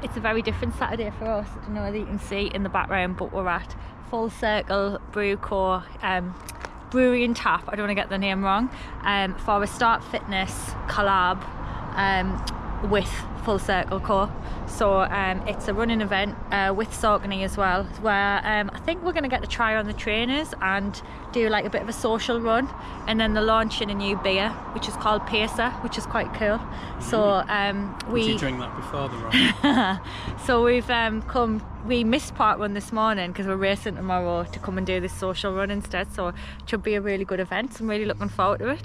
It's a very different Saturday for us. I don't know whether you can see in the background, but we're at Circle Brew Co. Brewery and Tap, I don't want to get the name wrong, for a Start Fitness collab with Circle Co. So it's a running event with Saucony as well, where I think we're going to get to try on the trainers and do like a bit of a social run, and then they're launching a new beer which is called Pacer, which is quite cool. So Would you drink that before the run? So we missed part run this morning because we're racing tomorrow to come and do this social run instead, so it should be a really good event. So I'm really looking forward to it.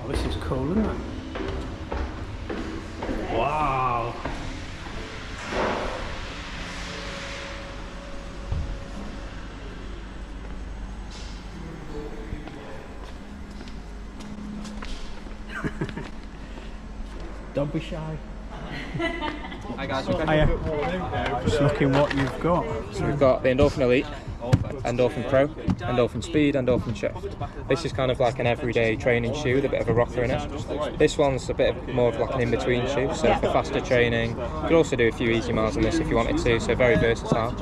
This is cool, isn't it? Wow! Don't be shy. Hi guys, Just looking what you've got. so we've got the Endorphin Elite, Endorphin Pro, Endorphin Speed, Endorphin Shift. This is kind of like an everyday training shoe with a bit of a rocker in it. This one's a bit more of like an in-between shoe, so for faster training. You could also do a few easy miles on this if you wanted to, so very versatile.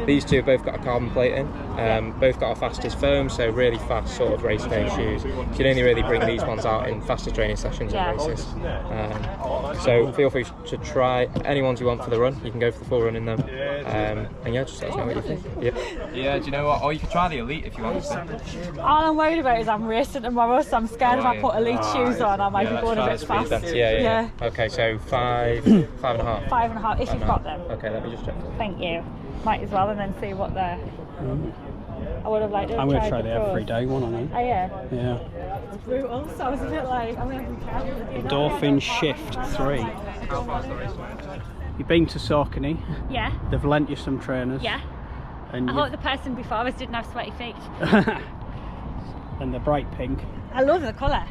These two have both got a carbon plate in, both got our fastest foam, so really fast sort of race day shoes. You can only really bring these ones out in faster training sessions and races. So feel free to try any ones you want for the run. You can go for the full run in them. And yeah, just let us know what you think. Yeah, do you know what? Or you could try the Elite if you want to. All I'm worried about is I'm racing tomorrow, so I'm scared if I put Elite shoes on, I might be going a bit fast. Yeah. Okay, so 5.5. 5.5 if you've got them. Okay, let me just check. Thank you. Might as well, and then see what they're. I would have liked to have I'm going to tried try the pros. everyday one on it. Oh yeah. Yeah. It's brutal, so I was a bit like, I'm going to be careful. Endorphin Shift 3. You've been to Saucony. Yeah. They've lent you some trainers. Yeah. And I hope the person before us didn't have sweaty feet. and they're bright pink. I love the colour.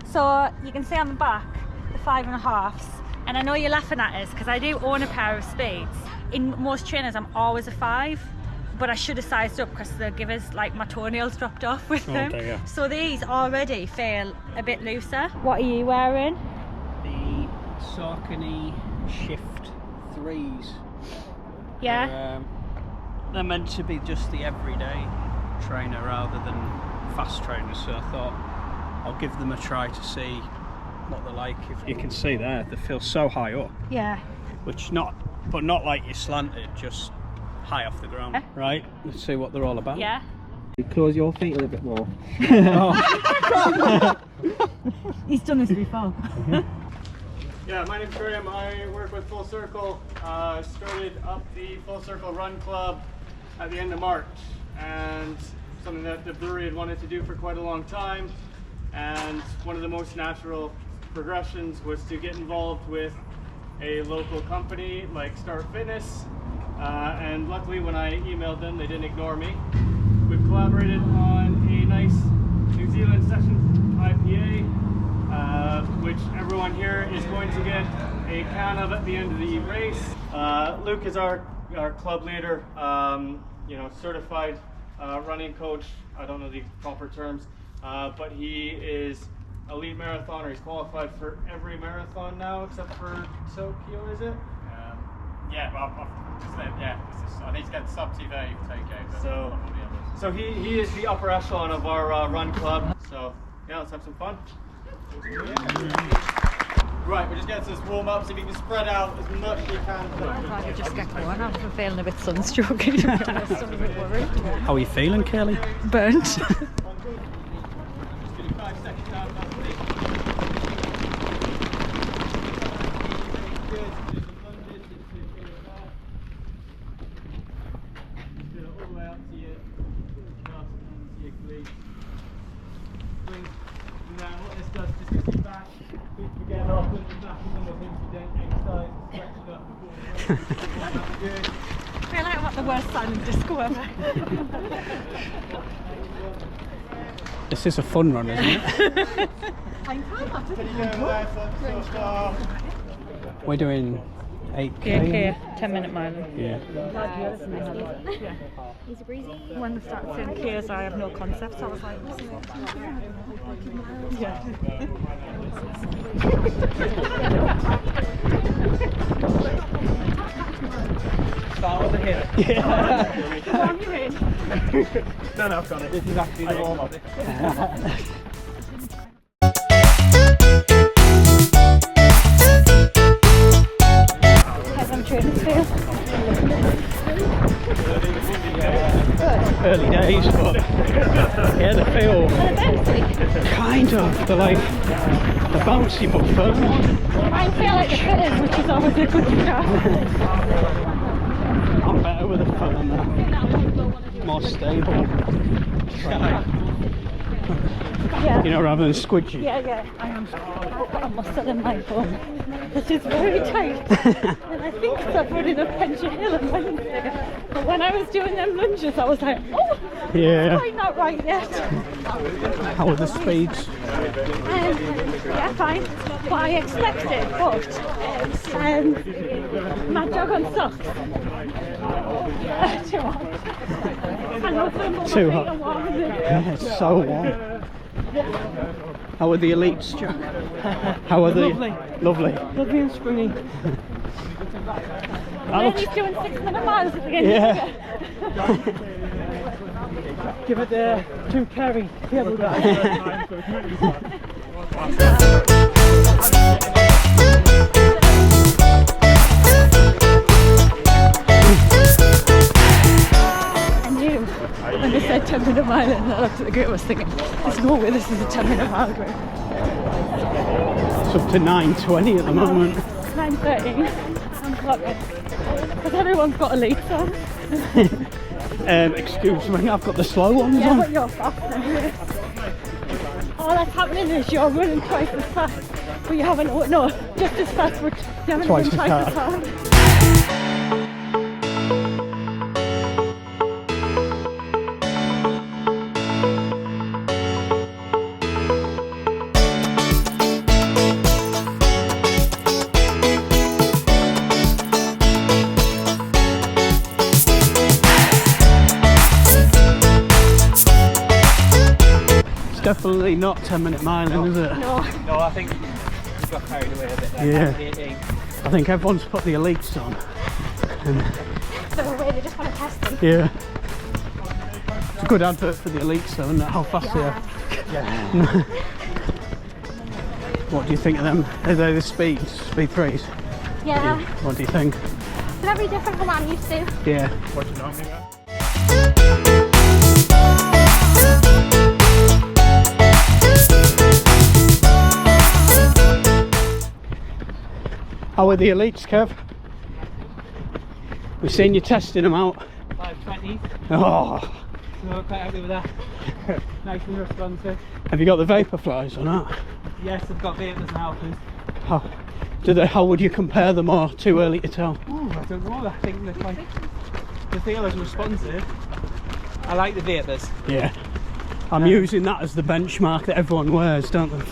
So you can see on the back the 5.5s, and I know you're laughing at us because I do own a pair of Speeds. In most trainers I'm always a 5, but I should have sized up because they give us like my toenails dropped off with them. Dear. So these already feel a bit looser. What are you wearing? The Saucony Shift 3s. Yeah. They're meant to be just the everyday trainer rather than fast trainers, so I thought I'll give them a try to see what they're like. If you can see there, they feel so high up. Yeah. But not like you're slanted, just high off the ground. Right, let's see what they're all about. Yeah. You close your feet a little bit more. He's done this before. Yeah, my name's Graham. I work with Full Circle. Started up the Full Circle Run Club at the end of March, and something that the brewery had wanted to do for quite a long time. And one of the most natural progressions was to get involved with a local company like Start Fitness. And luckily, when I emailed them, they didn't ignore me. We've collaborated on a nice New Zealand Session IPA, which everyone here is going to get a can of at the end of the race. Luke is our club leader, certified running coach. I don't know the proper terms, but he is a lead marathoner. He's qualified for every marathon now except for Tokyo, is it? I need to get the sub 230 for Tokyo. So he is the upper echelon of our run club. So yeah, let's have some fun. Right, we're just getting to this warm up, so if you can spread out as much as you can. I could just get going. I'm feeling a bit sunstroke, to be honest. I'm a bit worried. How are you feeling, Kelly? Burnt. Just give it 5 seconds out of that, please. All the way up to your chest and to your glutes. And then what this does just gets you back, feet together, open the back of them with hips, you don't exercise, stretch it up before the run. I feel like I'm at the worst silent disco ever. This is a fun run, isn't it? We're doing 8k. 8k, 10-minute mile. Yeah. Easy breezy. When they started saying K's, I have no concept, so I was like, yeah. Start with the hip. Yeah. Come on, you're in. No, I've got it. This is actually the warm up. Early days, but yeah, they feel kind of, they're like the bouncy but firm. Mine feel like the fitters, which is always a good start. I'm better with a firmer, more stable. Yeah. You know, rather than squidgy. Yeah. I've got a muscle in my bum, which is very tight. And I think it's up running up Pension Hill on Wednesday. But when I was doing them lunges, I was like, oh, Yeah. it's not right yet. How are the speeds? Yeah, fine. What I expected, but my jog on socks. Too hot. And also my Too feet hot. are warm, isn't it? Yeah, it's so warm. How are the elites, Jack? How are they? Lovely. Lovely. Lovely and springy. That And looks, he's doing 6-minute miles at the end. yeah. Give it to Kerry, the other guy. When they said 10-minute mile and I looked at the group, I was thinking, there's no way this is a 10-minute mile group. It's up to 9:20 at the moment. 9:13, I'm clocking. Because everyone's got elites on. Excuse me, I've got the slow ones Yeah, on. but you're fast anyway. All that's happening is you're running twice as fast, but you haven't, no, just as fast, but you haven't Twice run as twice as hard. hard. Definitely not 10-minute miling, is it? No. No, I think we got carried away a bit there. Yeah. 18. I think everyone's put the elites on. And So they just want to test them. yeah. It's a good advert for the elites though, isn't it? How fast they are. Yeah. What do you think of them? Are they the speed 3s? Yeah. What do you think? Very different from what I'm used to. Yeah. What do you normally get? How are the elites, Kev? We've seen you testing them out. 520. Oh, So we're quite happy with that. Nice and responsive. have you got the vapor flies or not? Yes, I've got vapors and alphas. How would you compare them, or too early to tell? Ooh, I don't know. I think they're quite. The feel is responsive. I like the vapors. Yeah. I'm using that as the benchmark that everyone wears, don't they?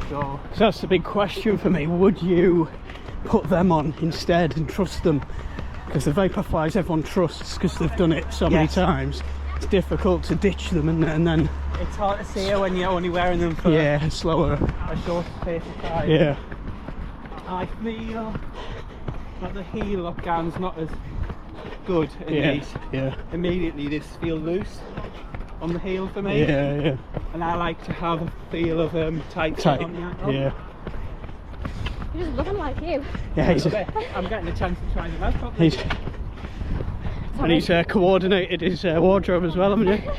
So that's the big question for me. Would you put them on instead and trust them? Because the Vaporflies everyone trusts because they've done it so many times. It's difficult to ditch them, and then It's hard to see when you're only wearing them for yeah, slower. a short space of time. Yeah. I feel that the heel lockdown's not as good in Yeah. these. Yeah. Immediately this feel loose on the heel for me. Yeah. Yeah. And I like to have a feel of tight Tight. on the ankle. Yeah. You're just looking like you. Yeah. He's I'm getting a chance to try them out properly. he's coordinated his wardrobe as well, haven't you?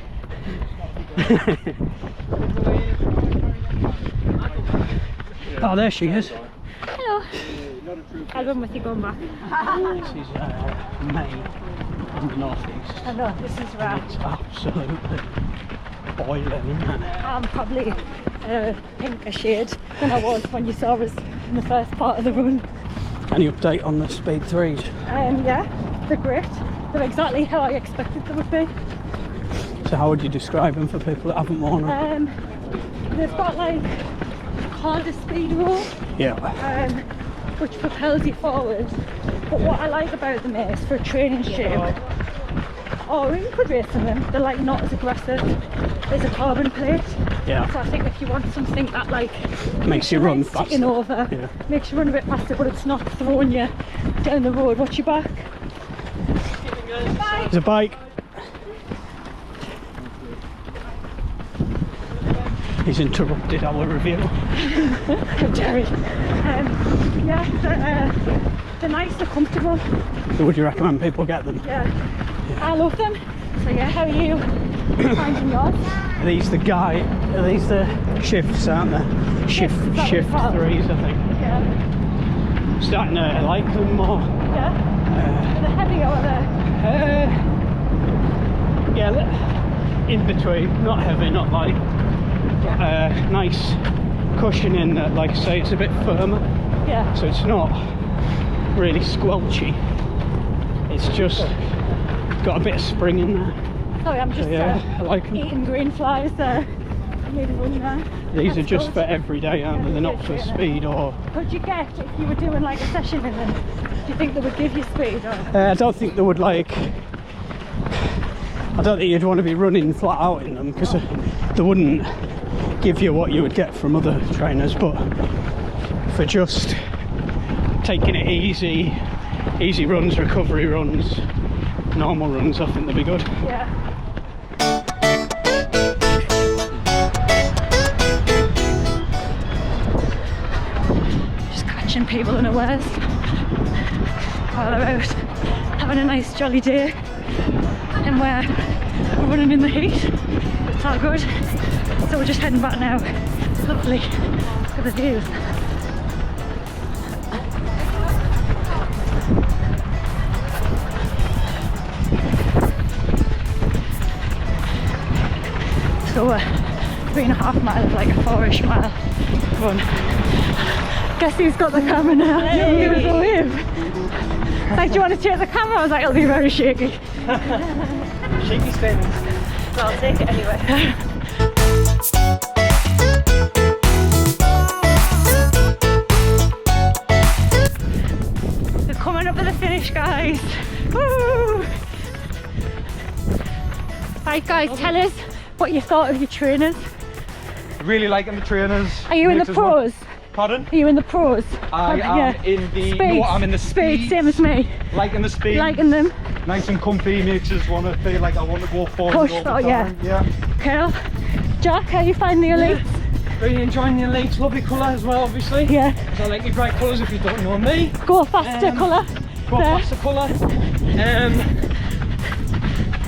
Oh, there she is. Hello. I'll run with you going back. This is May in the northeast. I know, this is right. It's absolutely boiling, isn't it? I'm probably a pinker shade than I was when you saw us in the first part of the run. Any update on the Speed 3s? Yeah, they're great. They're exactly how I expected them would be. So how would you describe them for people that haven't worn them? They've got like called a speed roll, which propels you forward. But what I like about them is for a training shoe, or even for racing them, they're like not as aggressive. There's a carbon plate. Yeah. So I think if you want something that like makes you run faster, ticking over, makes you run a bit faster, but it's not throwing you down the road. Watch your back. There's a bike. He's interrupted our review. How dare he? Yeah, they're nice, they're comfortable. So would you recommend people get them? Yeah. I love them. So yeah, how are you finding yours? Are these the shifts, aren't they? Shift 3s, I think. Yeah. Starting to like them more. Yeah. Are they heavy or are they? Yeah, in between. Not heavy, not light. Nice cushioning that, like I say, it's a bit firmer. Yeah. So it's not really squelchy. It's just got a bit of spring in there. Sorry, I'm just I like them. eating green flies there. Maybe one there. These are just for every day, aren't they? They're not for speed or... Would you get, if you were doing like a session in them, do you think they would give you speed? Or? I don't think they would like... I don't think you'd want to be running flat out in them, because they wouldn't give you what you would get from other trainers, but for just taking it easy runs, recovery runs, normal runs, I think they'd be good. Yeah. Just catching people unawares while they're out having a nice jolly day, and we're running in the heat. It's all good. So we're just heading back now. It's lovely. Look at the views. So 3.5 miles, like a 4-ish mile run. Guess who's got the camera now? Hey. Give us a wave. Like, do you want to take the camera? I was like, it'll be very shaky. Shaky spins. Well, I'll take it anyway. We're coming up to the finish, guys. Woo! Right, guys, tell us what you thought of your trainers. Really liking the trainers. Are you in the pros? Pardon? Are you in the pros? I am in the... Speed. No, I'm in the Speed, same as me. Liking the speed. Liking them. Nice and comfy, makes us want to feel like I want to go forward Push, all the time. yeah. Cool. Jack, how you find the Elite? Really enjoying the Elite. Lovely colour as well, obviously. Yeah. Because I like the bright colours if you don't know me. Go faster colour. Go faster colour.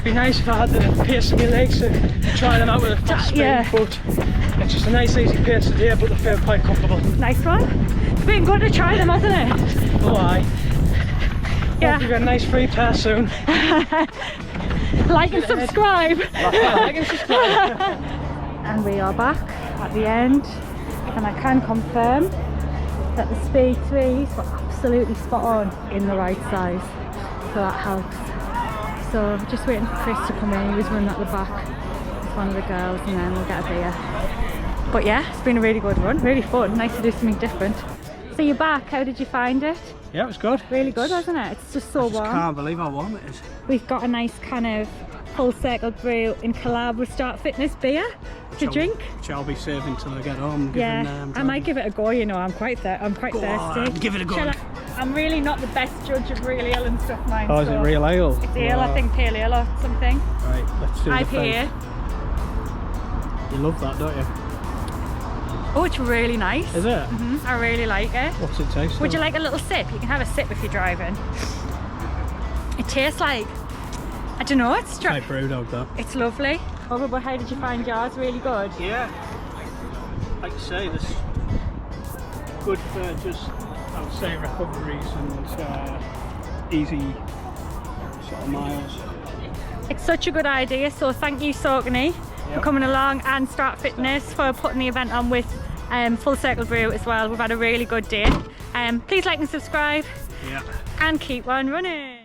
Be nice if I had the pace of my legs to try them out with a fast speed, but it's just a nice easy pace today, but they feel quite comfortable. Nice one. It's been good to try them, hasn't it? Oh aye. Yeah. Hope you get a nice free pair soon. Like and subscribe. Like and subscribe. And we are back at the end, and I can confirm that the Speed 3s were absolutely spot on in the right size, so that helps. So just waiting for Chris to come in. He was running at the back with one of the girls, and then we'll get a beer. But yeah, it's been a really good run, really fun, nice to do something different. So you're back, how did you find it? Yeah, it was good. Really good, wasn't it? It's just so warm. I can't believe how warm it is. We've got a nice kind of full circle brew in collab with Start Fitness beer to drink. Which I'll be saving till I get home. Yeah, I might give it a go, you know, I'm quite thirsty. On, give it a go. I'm really not the best judge of real ale and stuff, mine. Oh, is it real ale? It's ale, I think, pale ale or something. Right, let's do the IPA. You love that, don't you? Oh, it's really nice. Is it? I really like it. What's it taste Would you like a little sip? You can have a sip if you're driving. It tastes like, I don't know, it's like Brewdog though. It's lovely. Oh, but how did you find yours? Really good? Yeah. Like I say, this good for just, I would say, recoveries and easy sort of miles. It's such a good idea, so thank you Saucony for coming along, and Start Fitness for putting the event on with Full Circle Brew as well. We've had a really good day. Please like and subscribe, and keep on running.